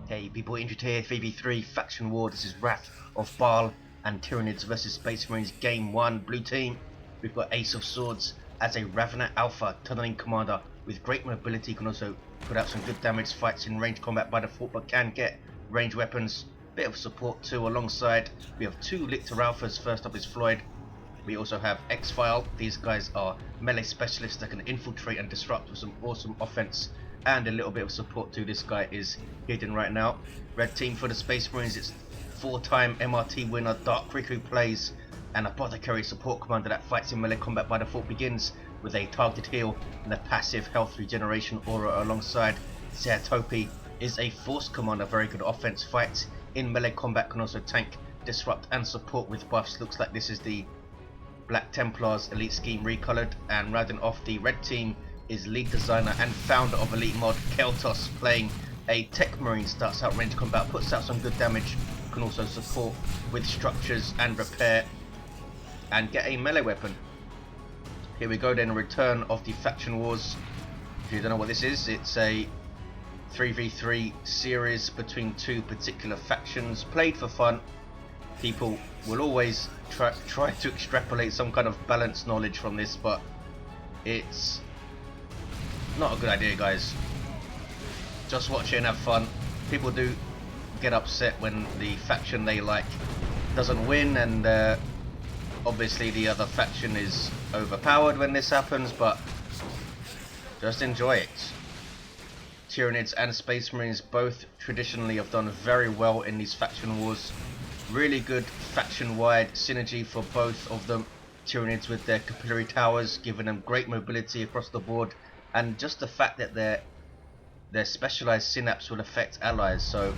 Hey people, Injured here, 3v3 Faction War. This is Wrath of Baal and Tyranids versus Space Marines Game 1. Blue team, we've got Ace of Swords as a Ravener Alpha tunneling commander with great mobility. Can also put out some good damage, fights in range combat by default, but can get range weapons. Bit of support too alongside. We have two Lictor Alphas. First up is Floid. We also have XPhial. These guys are melee specialists that can infiltrate and disrupt with some awesome offense and a little bit of support too. This guy is hidden right now. Red team for the Space Marines, it's 4-time MRT winner Dark Riku plays an Apothecary support commander that fights in melee combat by default, begins with a targeted heal and a passive health regeneration aura alongside. Topi is a force commander, very good offense, fights in melee combat, can also tank, disrupt and support with buffs. Looks like this is the Black Templars Elite Scheme recolored. And rounding off the red team is lead designer and founder of Elite Mod Caeltos, playing a Techmarine. Starts out range combat, puts out some good damage, can also support with structures and repair and get a melee weapon. Here we go then, a return of the Faction Wars. If you don't know what this is, it's a 3v3 series between two particular factions, played for fun. People will always try to extrapolate some kind of balanced knowledge from this, but it's not a good idea, guys. Just watch it and have fun. People do get upset when the faction they like doesn't win, and obviously the other faction is overpowered when this happens, but just enjoy it. Tyranids and Space Marines both traditionally have done very well in these faction wars. Really good faction-wide synergy for both of them. Tyranids with their capillary towers, giving them great mobility across the board, and just the fact that their specialized synapse will affect allies. So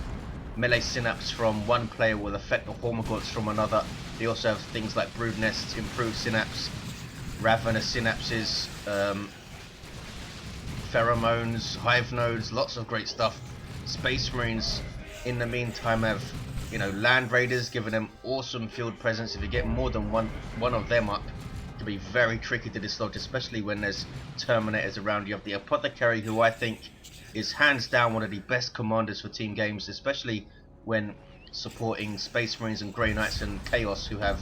melee synapse from one player will affect the Hormagaunts from another. They also have things like brood nests, improved synapse, Ravener synapses, pheromones, hive nodes, lots of great stuff. Space Marines in the meantime have, you know, land raiders, giving them awesome field presence. If you get more than one of them up, it can be very tricky to dislodge, especially when there's Terminators around. You have the Apothecary, who I think is hands down one of the best commanders for team games, especially when supporting Space Marines and Grey Knights and Chaos, who have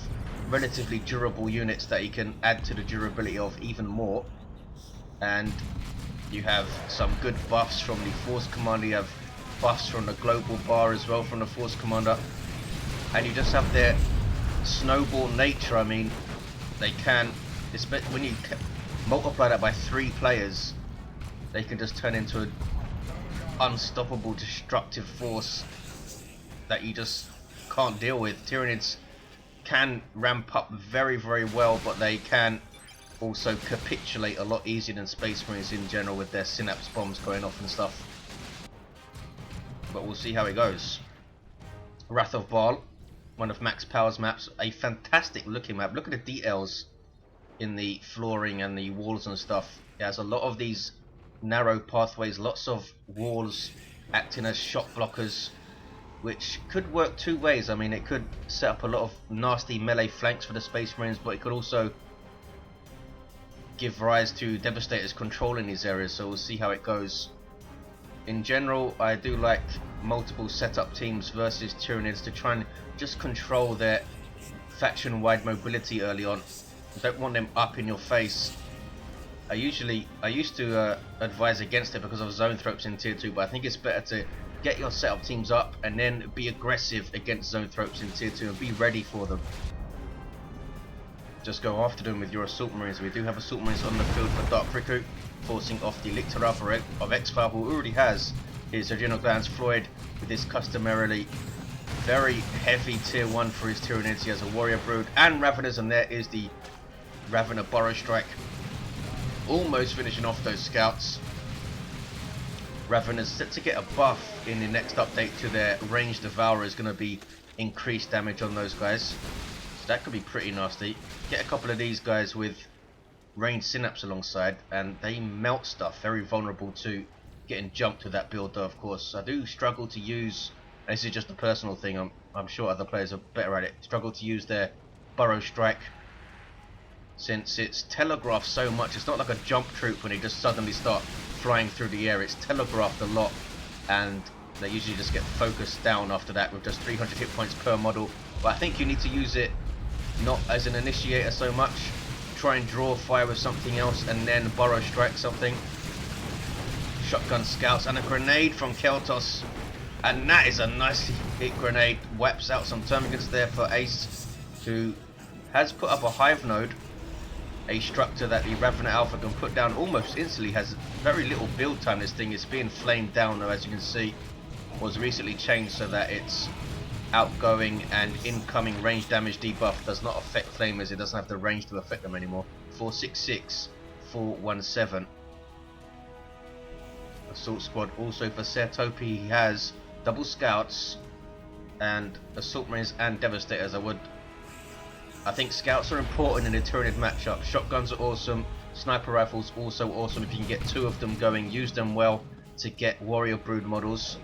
relatively durable units that you can add to the durability of even more. And you have some good buffs from the Force Commander, you have buffs from the Global Bar as well from the Force Commander, and you just have their snowball nature. I mean, they can, when you multiply that by 3 players, they can just turn into an unstoppable destructive force that you just can't deal with. Tyranids can ramp up very, very well, but they can also capitulate a lot easier than Space Marines in general with their synapse bombs going off and stuff. But we'll see how it goes. Wrath of Baal, one of Max Power's maps, a fantastic looking map. Look at the details in the flooring and the walls and stuff. It has a lot of these narrow pathways, lots of walls acting as shock blockers, which could work two ways. I mean, it could set up a lot of nasty melee flanks for the Space Marines, but it could also give rise to Devastators controlling these areas, so we'll see how it goes. In general, I do like multiple setup teams versus Tyranids to try and just control their faction-wide mobility early on. I don't want them up in your face. I used to advise against it because of zone thropes in tier 2, but I think it's better to get your setup teams up and then be aggressive against zone thropes in tier 2 and be ready for them. Just go after them with your Assault Marines. We do have Assault Marines on the field for Dark Riku, forcing off the Lictor Alpha of XPhial, who already has his adrenal glands. Floid with his customarily very heavy tier 1 for his Tyranids. He has a Warrior Brood and Raveners, and there is the Ravener Burrow Strike, almost finishing off those scouts. Raveners set to get a buff in the next update to their ranged Devourer. Is going to be increased damage on those guys. That could be pretty nasty. Get a couple of these guys with ranged synapse alongside, and they melt stuff. Very vulnerable to getting jumped with that build, though, of course. I do struggle to use, and this is just a personal thing, I'm sure other players are better at it, struggle to use their Burrow Strike, since it's telegraphed so much. It's not like a jump troop when they just suddenly start flying through the air. It's telegraphed a lot, and They usually just get focused down after that with just 300 hit points per model. But I think you need to use it not as an initiator so much. Try and draw fire with something else and then burrow strike something. Shotgun scouts and a grenade from Caeltos. And that is a nicely hit grenade. Wipes out some termagants there for Ace, who has put up a hive node. A structure that the Ravener Alpha can put down almost instantly. Has very little build time. This thing is being flamed down though, as you can see. Was recently changed so that its outgoing and incoming range damage debuff does not affect flamers. It doesn't have the range to affect them anymore. 466, 417. Assault squad also for Topi. He has double scouts and assault marines and devastators. I think scouts are important in a Tyranid matchup. Shotguns are awesome. Sniper rifles also awesome. If you can get 2 of them going, use them well to get warrior brood models.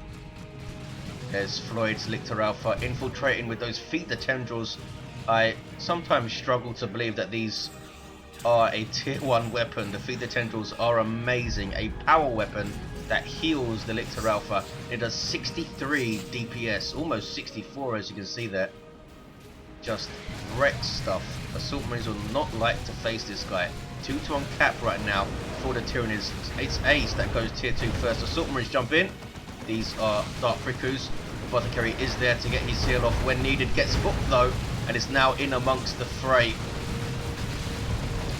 There's Floyd's Lictor Alpha infiltrating with those feed the tendrils. I sometimes struggle to believe that these are a tier 1 weapon. The feed the tendrils are amazing. A power weapon that heals the Lictor Alpha. It does 63 DPS, almost 64 as you can see there. Just wrecks stuff. Assault Marines will not like to face this guy. 2 to uncap right now for the Tyranids. It's Ace that goes tier 2 first. Assault Marines jump in. These are Dark Rikus. Apothecary is there to get his heal off when needed. Gets hooked though, and is now in amongst the fray.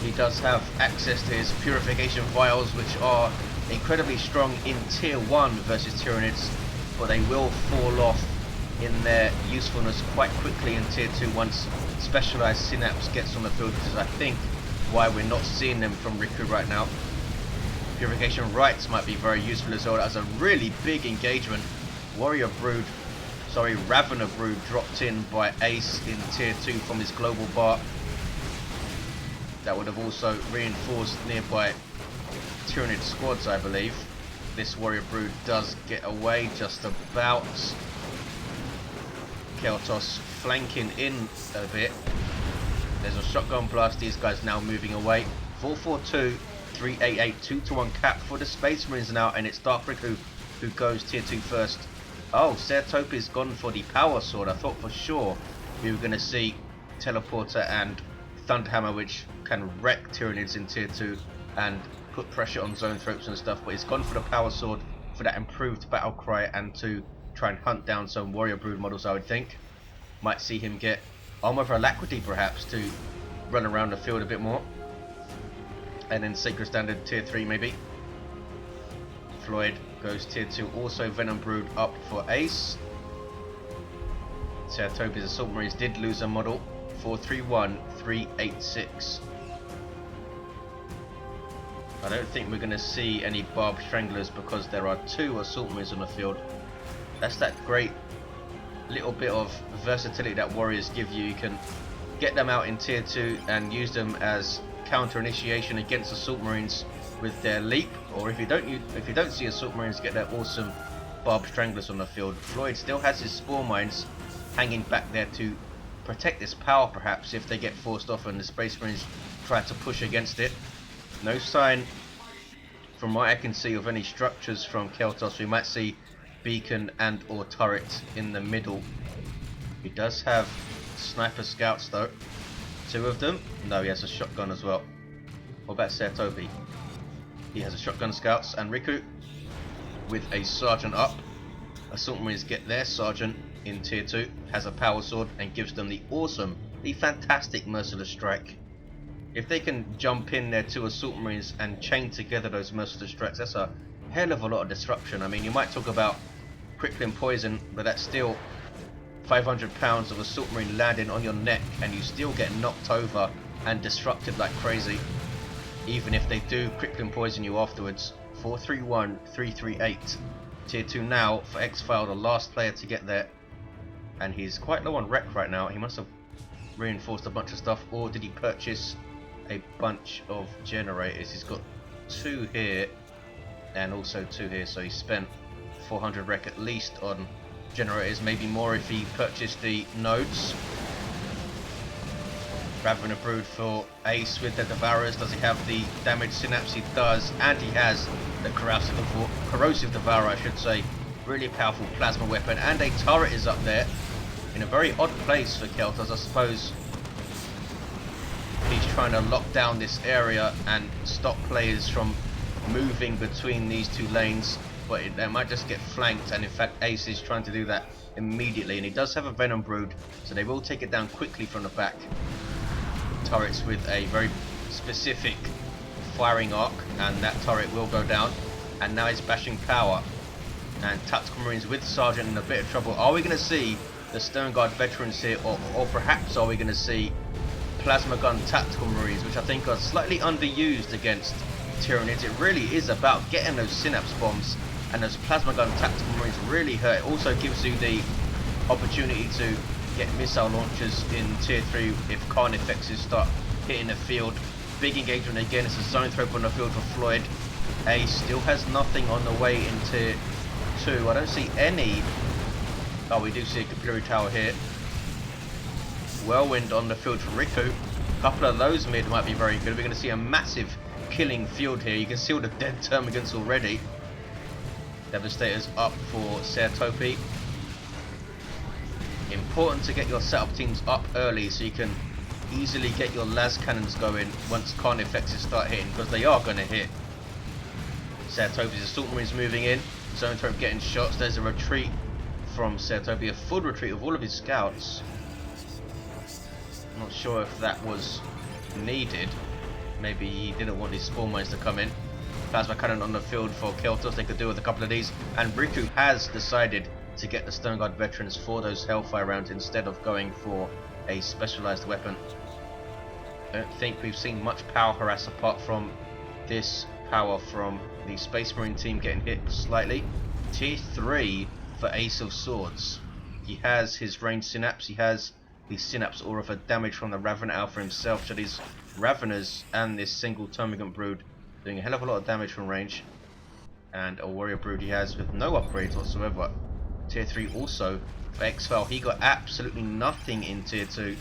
He does have access to his purification vials, which are incredibly strong in tier 1 versus Tyranids, but they will fall off in their usefulness quite quickly in tier 2 once specialized synapse gets on the field, which is I think why we're not seeing them from Riku right now. Purification rites might be very useful as well. That's a really big engagement. Warrior Brood, sorry, Ravener Brood dropped in by Ace in tier 2 from his global bar. That would have also reinforced nearby Tyranid squads, I believe. This Warrior Brood does get away just about. Caeltos flanking in a bit. There's a shotgun blast. These guys now moving away. 442, 388, 2 to 1 cap for the Space Marines now, and it's Dark Riku who goes tier 2 first. Oh, Topi's gone for the power sword. I thought for sure we were going to see Teleporter and Thunderhammer, which can wreck Tyranids in tier 2 and put pressure on zone throats and stuff, but he's gone for the power sword for that improved battle cry and to try and hunt down some warrior brood models. I would think might see him get armor of alacrity perhaps to run around the field a bit more, and then sacred standard tier 3 maybe. Floyd goes tier 2, also Venom Brood up for Ace. Topi's Assault Marines did lose a model. 431, 386. I don't think we're going to see any Barb Stranglers because there are 2 Assault Marines on the field. That's that great little bit of versatility that warriors give you. You can get them out in tier 2 and use them as counter initiation against Assault Marines with their leap, or if you don't see Assault Marines, get their awesome Barb Stranglers on the field. Floyd still has his Spore Mines hanging back there to protect this power perhaps if they get forced off and the Space Marines try to push against it. No sign from what I can see of any structures from Caeltos. We might see beacon and or turret in the middle. He does have sniper scouts though. 2 of them. No, he has a shotgun as well. What about Topi? He has a shotgun scouts, and Riku with a sergeant up. Assault Marines get their sergeant in tier 2, has a power sword and gives them the awesome, the fantastic Merciless Strike. If they can jump in there 2 Assault Marines and chain together those Merciless Strikes, that's a hell of a lot of disruption. I mean, you might talk about crippling poison, but that's still 500 pounds of Assault Marine landing on your neck, and you still get knocked over and disrupted like crazy, even if they do crippling poison you afterwards. 431, 338. Tier 2 now for XPhial, the last player to get there, and he's quite low on rec right now. He must have reinforced a bunch of stuff, or did he purchase a bunch of generators? He's got 2 here and also 2 here, so he spent 400 rec at least on generators, maybe more if he purchased the nodes. Ravener Brood for Ace with the Devourers. Does he have the damage synapse? He does, and he has the corrosive Devourer, I should say, Really powerful plasma weapon, and a turret is up there in a very odd place for Caeltos. I suppose he's trying to lock down this area and stop players from moving between these two lanes, but they might just get flanked, and in fact Ace is trying to do that immediately, and he does have a Venom Brood, so they will take it down quickly from the back. Turrets with a very specific firing arc, and that turret will go down, and now he's bashing power, and Tactical Marines with Sergeant in a bit of trouble. Are we going to see the Stone Guard veterans here, or perhaps are we going to see Plasma Gun Tactical Marines, which I think are slightly underused against Tyranids? It really is about getting those Synapse Bombs, and those Plasma Gun Tactical Marines really hurt. It also gives you the opportunity to get missile launchers in tier 3 if Carnifexes start hitting the field. Big engagement again. It's a zone throw on the field for Floid. Ace still has nothing on the way in tier 2. I don't see any. Oh, we do see a capillary tower here. Whirlwind on the field for Riku. A couple of those mid might be very good. We're going to see a massive killing field here. You can see all the dead termagants already. Devastators up for Topi. Important to get your setup teams up early so you can easily get your las cannons going once Carnifexes start hitting, because they are going to hit. Topi's Assault Marines moving in. Zone throw getting shots. There's a retreat from Topi, a full retreat of all of his scouts. I'm not sure if that was needed. Maybe he didn't want his spawn mines to come in. Plasma cannon on the field for Caeltos. They could do with a couple of these, and Riku has decided to get the Stone Guard veterans for those Hellfire rounds instead of going for a specialized weapon. I don't think we've seen much power harass apart from this power from the Space Marine team getting hit slightly. Tier 3 for Ace of Swords. He has his ranged Synapse, he has the Synapse Aura for damage from the Ravener Alpha himself, so these Raveners and this single Termagant Brood doing a hell of a lot of damage from range. And a Warrior Brood he has with no upgrades whatsoever. Tier 3 also for XPhial, he got absolutely nothing in tier 2.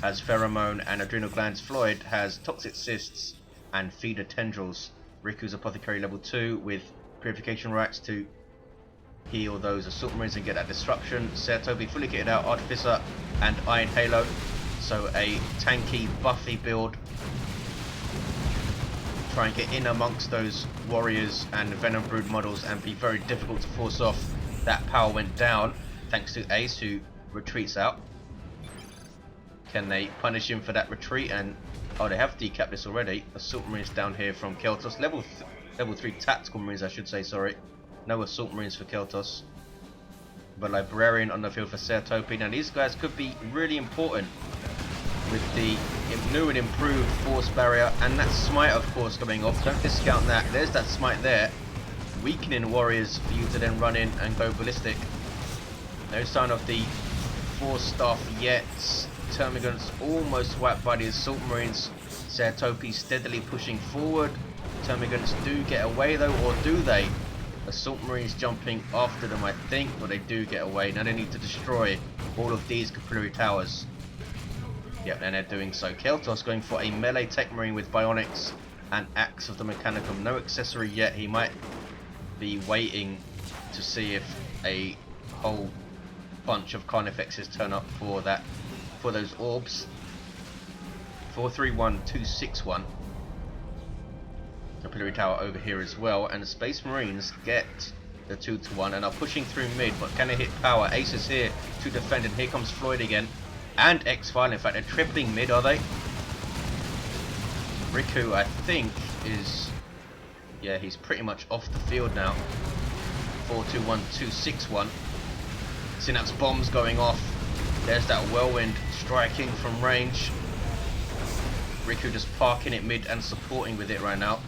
Has Pheromone and Adrenal Glands. Floid has Toxic Cysts and Feeder Tendrils. Riku's Apothecary level 2 with Purification Rites to heal those Assault Marines and get that disruption. Topi fully kitted out, Artificer and Iron Halo. So a tanky, buffy build. Try and get in amongst those Warriors and Venom Brood models and be very difficult to force off. That power went down thanks to Ace, who retreats out. Can they punish him for that retreat? And oh, they have decapped this already. Assault Marines down here from Caeltos. Level 3 Tactical Marines, I should say, sorry. No Assault Marines for Caeltos. But Librarian on the field for Topi. Now these guys could be really important with the new and improved Force Barrier, and that Smite of course coming off. Don't discount that. There's that Smite there. Weakening Warriors for you to then run in and go ballistic. No sign of the Force Staff yet. Termagants almost wiped by the Assault Marines. Topi steadily pushing forward. Termagants do get away though, or do they? Assault Marines jumping after them, I think, but they do get away. Now they need to destroy all of these capillary towers. Yep, and they're doing so. Caeltos going for a melee Techmarine with Bionics and Axe of the Mechanicum. No accessory yet. He might be waiting to see if a whole bunch of Carnifexes turn up for that, for those orbs. 431-261. Capillary tower over here as well, and the Space Marines get the 2-1 and are pushing through mid, but can they hit power? Ace is here to defend, and here comes Floid again, and XPhial. In fact, they're tripling mid, are they? Riku, I think, is, yeah, he's pretty much off the field now. 421-261. Synapse bombs going off. There's that Whirlwind striking from range. Riku just parking it mid and supporting with it right now.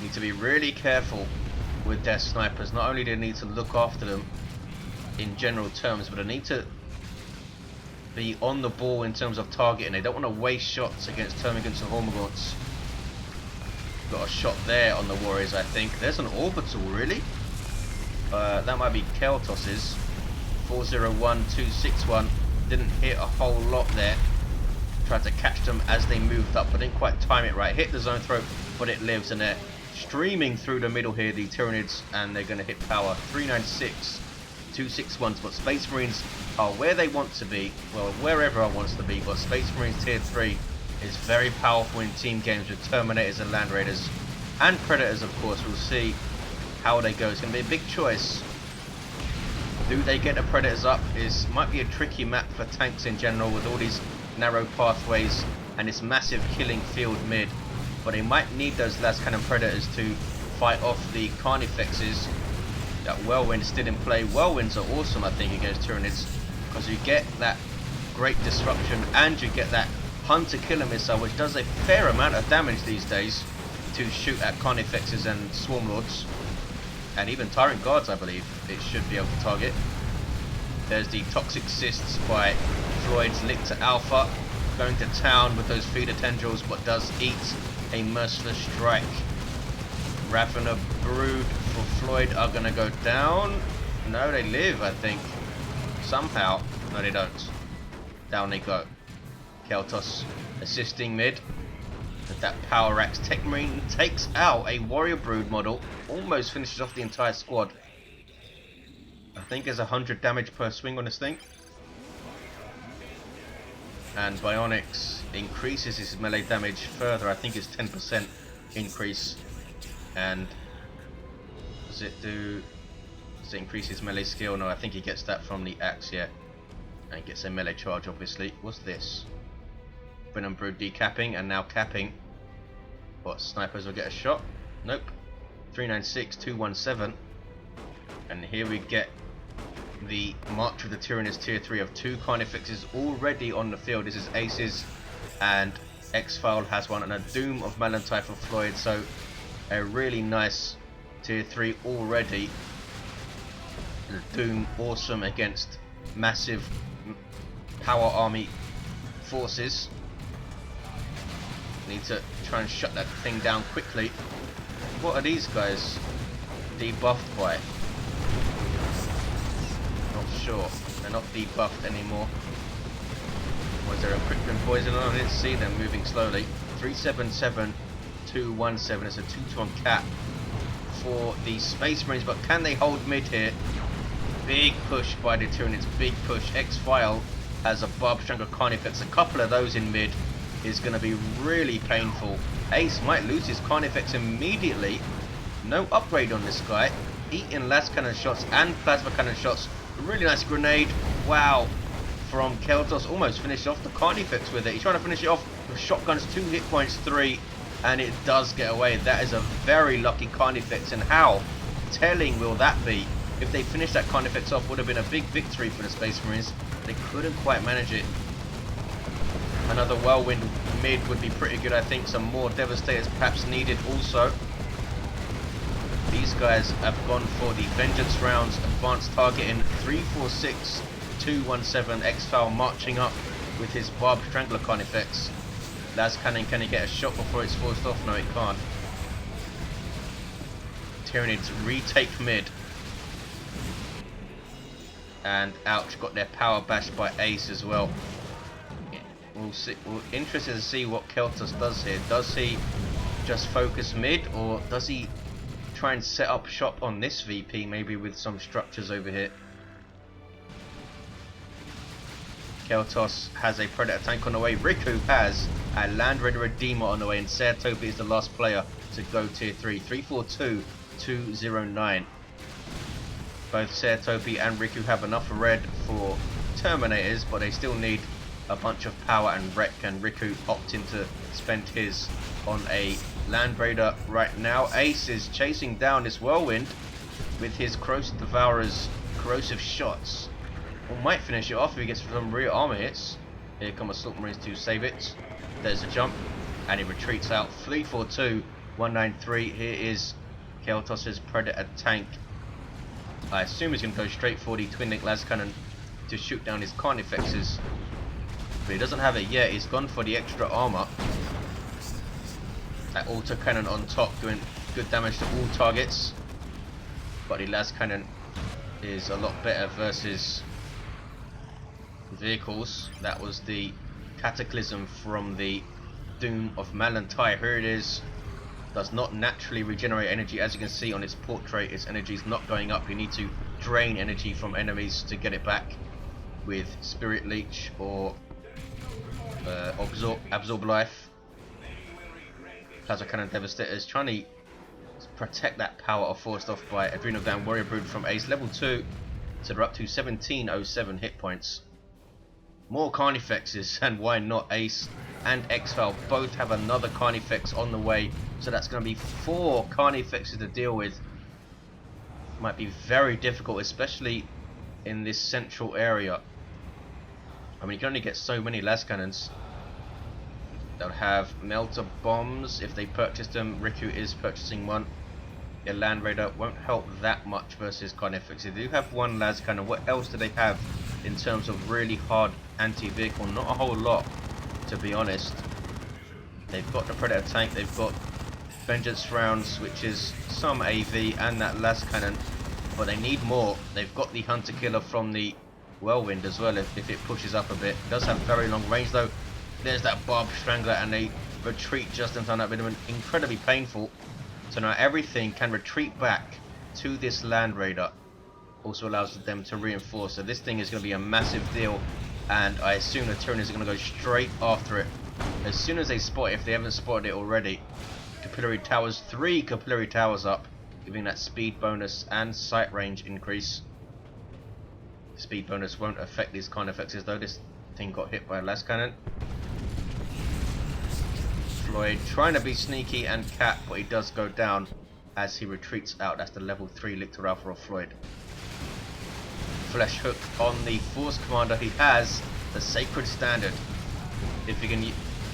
Need to be really careful with their snipers. Not only do they need to look after them in general terms, but they need to be on the ball in terms of targeting. They don't want to waste shots against Termagants and Hormagaunts. Got a shot there on the Warriors, I think. There's an orbital, really? That might be Caeltos's. 401-261. Didn't hit a whole lot there. Tried to catch them as they moved up, but didn't quite time it right. Hit the zone throw, but it lives, and they're streaming through the middle here, the Tyranids, and they're going to hit power 396, 261s, but Space Marines are where they want to be, well, where everyone wants to be, but Space Marines tier 3 is very powerful in team games with Terminators and Land Raiders, and Predators, of course. We'll see how they go. It's going to be a big choice. Do they get the Predators up? Might be a tricky map for tanks in general with all these narrow pathways and this massive killing field mid, but they might need those last cannon Predators to fight off the Carnifexes. That Whirlwind is still in play. Whirlwinds are awesome, I think, against Tyranids, because you get that great disruption and you get that Hunter Killer Missile, which does a fair amount of damage these days to shoot at Carnifexes and Swarmlords, and even Tyrant Guards, I believe it should be able to target. There's the Toxic Cysts by Floyd's Lictor Alpha, going to town with those feeder tendrils, but does eat a merciless strike. Ravener Brood for Floyd are going to go down. No, they live, I think. Somehow. No, they don't. Down they go. Caeltos assisting mid. With that Power Axe, Techmarine takes out a Warrior Brood model. Almost finishes off the entire squad. I think there's 100 damage per swing on this thing. And Bionics increases his melee damage further. I think it's 10% increase. And does it increase his melee skill? No, I think he gets that from the axe, yeah. And he gets a melee charge, obviously. What's this? Venom Brood decapping and now capping. What, snipers will get a shot? Nope. 396, 217. And here we get the March of the Tyranids tier 3 of 2 Carnifexes already on the field. This is Aces, and XPhial has one, and a Doom of Malantai for Floyd. So a really nice tier 3 already. The Doom awesome against massive power army forces. Need to try and shut that thing down quickly. What are these guys debuffed by? Not sure. They're not debuffed anymore. Was there a Crippling Poison on? I didn't see them moving slowly. 377, 217. It's a 2-to-1 cap for the Space Marines, but can they hold mid here? Big push by the Tyranids. Big push. XPhial has a Barb Strangler Carnifex. A couple of those in mid is going to be really painful. Ace might lose his Carnifex immediately. No upgrade on this guy. Eating last cannon shots and plasma cannon shots. A really nice grenade. Wow. From Caeltos. Almost finished off the Carnifex with it. He's trying to finish it off with shotguns. 2 hit points, 3. And it does get away. That is a very lucky Carnifex. And how telling will that be? If they finished that Carnifex off, would have been a big victory for the Space Marines. They couldn't quite manage it. Another Whirlwind mid would be pretty good, I think. Some more Devastators perhaps needed also. These guys have gone for the Vengeance rounds, advanced targeting, 346, 217. XPhial marching up with his Barb Strangler Carnifex. Las Cannon, can he get a shot before it's forced off? No, it can't. Tyranids retake mid. And ouch, got their power bashed by Ace as well. We'll see. We're interested to see what Caeltos does here. Does he just focus mid, or does he try and set up shop on this VP, maybe with some structures over here? Caeltos has a Predator tank on the way. Riku has a Land Raider Redeemer on the way, and Topi is the last player to go tier 3. 342, 209. Both Topi and Riku have enough red for Terminators, but they still need a bunch of power and wreck, and Riku opting to spend his on a Land Raider right now. Ace is chasing down this Whirlwind with his Corrosive Devourer's corrosive shots. Or might finish it off if he gets some rear armor hits. Here come Assault Marines to save it. There's a jump, and he retreats out. 342, 193. Here is Caeltos' Predator tank. I assume he's going to go straight for the Twin Link Las Cannon to shoot down his Carnifexes. But he doesn't have it yet. He's gone for the extra armor. That auto cannon on top doing good damage to all targets. But the Las Cannon is a lot better versus vehicles. That was the Cataclysm from the Doom of Malantai. Here it is. does not naturally regenerate energy. As you can see on its portrait, its energy is not going up. You need to drain energy from enemies to get it back with Spirit Leech or absorb Life. Plasma Cannon Devastator is trying to protect that power of forced off by Adrenal Gland Warrior Brood from Ace level 2, so they're up to 1707 hit points. More Carnifexes, and why not? Ace and XPhial both have another Carnifex on the way, so that's going to be 4 Carnifexes to deal with. Might be very difficult, especially in this central area. I mean, you can only get so many las cannons. They'll have melter bombs if they purchase them. Riku is purchasing one. Their Land Raider won't help that much versus Carnifex. They do have one las cannon. What else do they have in terms of really hard anti-vehicle? Not a whole lot, to be honest. They've got the Predator tank. They've got Vengeance rounds, which is some AV, and that las cannon. But they need more. They've got the Hunter Killer from the Whirlwind as well, if it pushes up a bit. It does have very long range though. There's that Barbed Strangler, and they retreat just in time. That would have been incredibly painful. So now everything can retreat back to this Land Raider. Also allows them to reinforce. So this thing is going to be a massive deal, and I assume the Tyranids are going to go straight after it as soon as they spot it, if they haven't spotted it already. Capillary Towers, 3 Capillary Towers up, giving that speed bonus and sight range increase. Speed bonus won't affect these Carnifexes though. This thing got hit by a las cannon. Floid trying to be sneaky and cap, but he does go down as he retreats out. That's the level 3 Lictor Alpha of Floid. Flesh Hook on the Force Commander. He has the Sacred Standard. If you can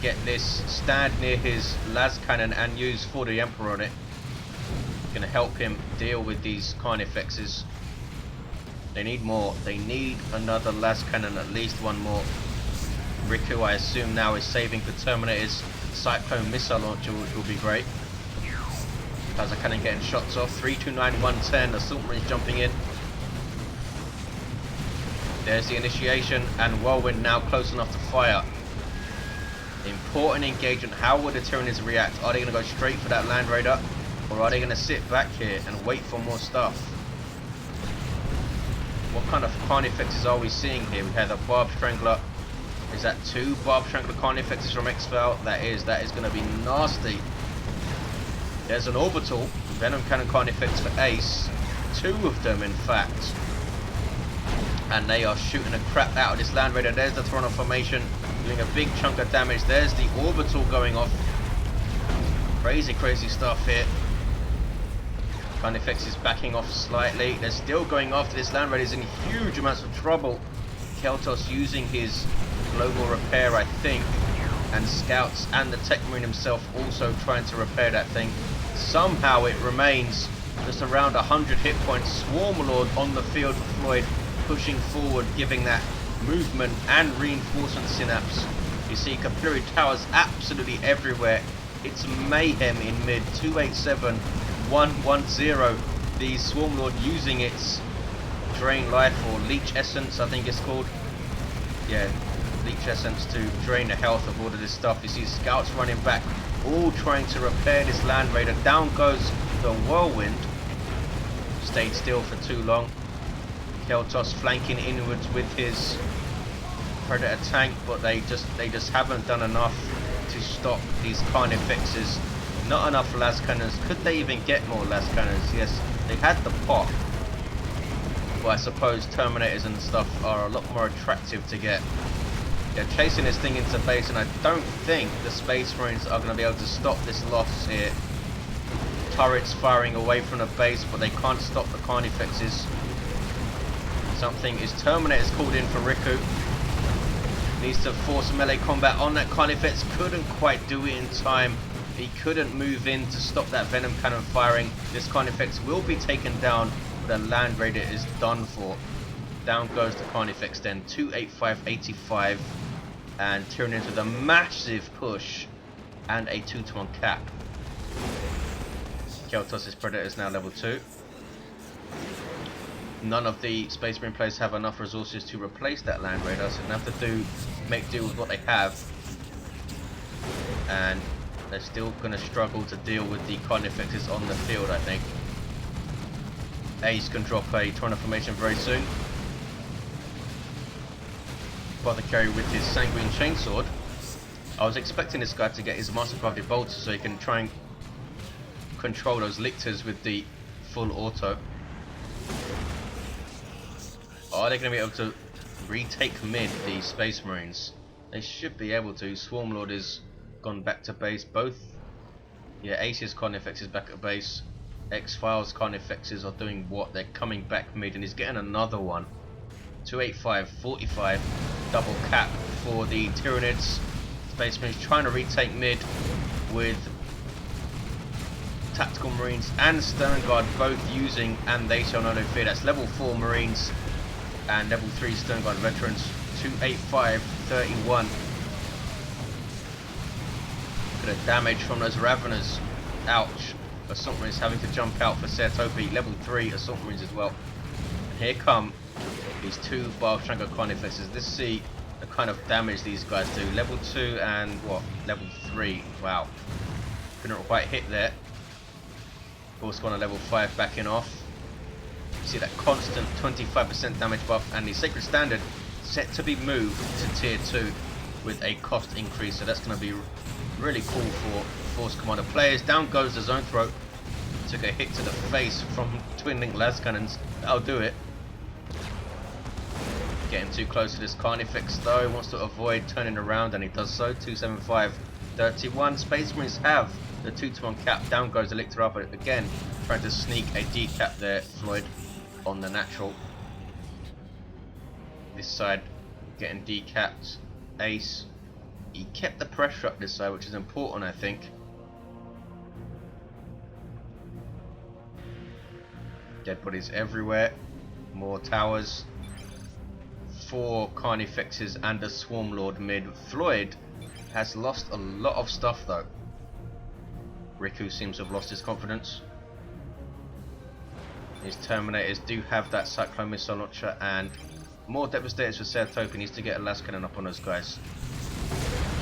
get this, stand near his las cannon and use For the Emperor on it, going to help him deal with these Carnifexes. They need more. They need another las cannon, at least one more. Riku, I assume now, is saving for Terminator's Cyclone missile launcher, which will be great. Plasma Cannon getting shots off. 329 110. Assault Marines jumping in. There's the initiation, and Whirlwind now close enough to fire. Important engagement. How would the Tyranids react? Are they going to go straight for that Land Raider, or are they going to sit back here and wait for more stuff? What kind of Carnifexes are we seeing here? We have a Barbed Strangler. Is that 2 Barbed Strangler Carnifexes from XPhial? That is going to be nasty. There's an Orbital Venom Cannon Carnifex for Ace. 2 of them, in fact. And they are shooting the crap out of this Land Raider. There's the Toronto formation doing a big chunk of damage. There's the Orbital going off. Crazy, crazy stuff here. Carnifex is backing off slightly. They're still going after this Land Raider. Is in huge amounts of trouble. Caeltos using his global repair, I think, and scouts, and the Techmarine himself also trying to repair that thing. Somehow it remains just around 100 hit points. Swarmlord on the field for Floid, pushing forward, giving that movement and reinforcement synapse. You see Capillary Towers absolutely everywhere. It's mayhem in mid. 287 110. The Swarmlord using its Drain Life, or Leech Essence I think it's called. Yeah, Leech Essence to drain the health of all of this stuff. You see scouts running back, all trying to repair this Land Raider. Down goes the Whirlwind. Stayed still for too long. Caeltos flanking inwards with his Predator tank, but they just haven't done enough to stop these Carnifexes. Not enough las cannons. Could they even get more las cannons? Yes, they had the pop. But I suppose Terminators and stuff are a lot more attractive to get. They're chasing this thing into base, and I don't think the Space Marines are going to be able to stop this loss here. Turrets firing away from the base, but they can't stop the Carnifexes. Something is Terminators called in for Riku. Needs to force melee combat on that Carnifex. Couldn't quite do it in time. He couldn't move in to stop that Venom Cannon firing. This Carnifex will be taken down. The Land Raider is done for. Down goes the Carnifex then. 285.85, and Tyranids with a massive push and a 2-to-1 cap. Caeltos' Predator is now level 2. None of the Space Marine players have enough resources to replace that Land Raider, so they have to make do with what they have. And they're still going to struggle to deal with the Carnifexes on the field, I think. Ace can drop a Torrent formation very soon. Apothecary with his Sanguine Chainsword. I was expecting this guy to get his Master Crafted Bolts so he can try and control those Lictors with the full auto. Are they going to be able to retake mid, the Space Marines? They should be able to. Swarmlord is gone back to base. Both, yeah, Ace's Carnifex is back at base. XPhial's Carnifexes are doing what? They're coming back mid, and he's getting another one. 285, 45, double cap for the Tyranids. Space Marines trying to retake mid with Tactical Marines and Stern Guard both using And They Shall Know No Fear. That's level 4 Marines and level 3 Stern Guard veterans. 285, 31. Look at the damage from those Raveners. Ouch. Assault Marines having to jump out for Topi. Level 3 Assault Marines as well. And here come these two Baal Strangler Carnifexes. Let's see the kind of damage these guys do. Level 2 and what? Level 3. Wow. Couldn't quite hit there. Also on a level 5 backing off. You see that constant 25% damage buff, and the Sacred Standard set to be moved to tier 2 with a cost increase. So that's going to be really cool for Force Commander players. Down goes the Zone Throat. Took a hit to the face from Twin Link Las Cannons. That'll do it. Getting too close to this Carnifex though. Wants to avoid turning around, and he does so. 275, 31. Space Marines have the 2-to-1 cap. Down goes the Lictor up again, trying to sneak a decap there. Floid on the natural. This side getting decapped. Ace, he kept the pressure up this side, which is important, I think. Dead bodies everywhere. More towers. 4 Carnifexes and a Swarmlord mid. Floid has lost a lot of stuff though. Riku seems to have lost his confidence. His Terminators do have that Cyclone Missile Launcher, and more Devastators for Topi. Needs to get a Las Cannon up on those guys.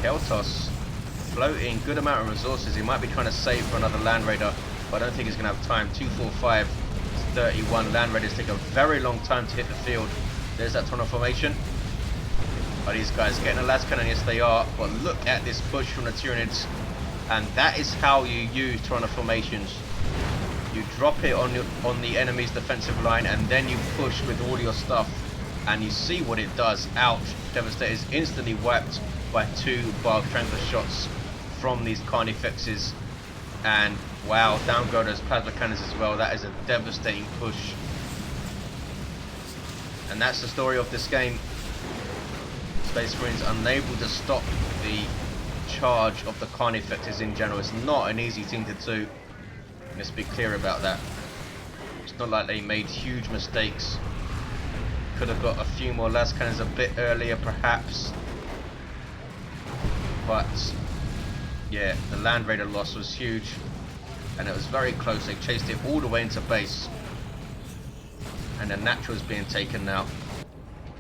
Caeltos floating, good amount of resources. He might be trying to save for another Land Raider, but I don't think he's going to have time. 245, 31. Land Raiders take a very long time to hit the field. There's that tunnel formation. Are these guys getting a Las Cannon? Yes, they are. But look at this push from the Tyranids. And that is how you use Toronto formations. You drop it on the enemy's defensive line, and then you push with all your stuff. And you see what it does. Ouch. Devastator is instantly wiped by 2 Baal Strangler shots from these Carnifexes. And wow, down go those Plasma Cannons as well. That is a devastating push. And that's the story of this game. Space Marines unable to stop the charge of the Carnifexes in general. It's not an easy thing to do. Let's be clear about that. It's not like they made huge mistakes. Could have got a few more Las Cannons a bit earlier perhaps. But yeah, the Land Raider loss was huge. And it was very close. They chased it all the way into base. And the natural is being taken now.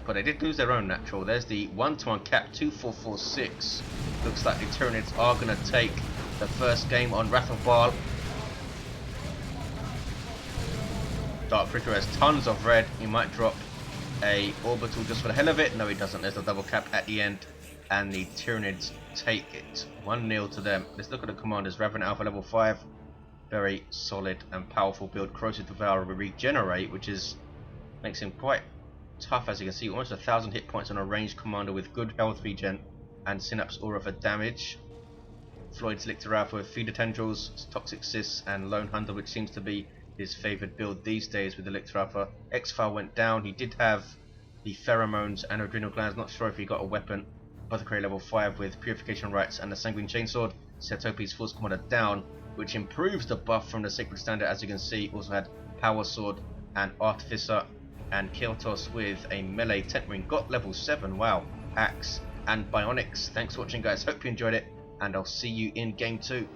But they did lose their own natural. There's the 1-to-1 cap. 2446. Looks like the Tyranids are going to take the first game on Wrath of Baal. Dark Riku has tons of red. He might drop a orbital just for the hell of it. No, he doesn't. There's a double cap at the end. And the Tyranids take it. 1-0 to them. Let's look at the commanders. Raven Alpha level 5. Very solid and powerful build. Corrosive Devourer will regenerate, which makes him quite tough, as you can see. Almost 1,000 hit points on a ranged commander with good health regen and Synapse Aura for damage. Floyd's Lictor Alpha with Feeder Tendrils, Toxic Cysts, and Lone Hunter, which seems to be his favoured build these days with the Lictor Alpha. XPhial went down. He did have the Pheromones and Adrenal Glands. Not sure if he got a weapon. Apothecary level 5 with Purification Rites and the Sanguine Chainsword. Topi's Force Commander down, which improves the buff from the Sacred Standard, as you can see. Also had Power Sword and Artificer, and Caeltos with a melee Techmarine. Got level 7, wow. Axe and Bionics. Thanks for watching, guys. Hope you enjoyed it, and I'll see you in game 2.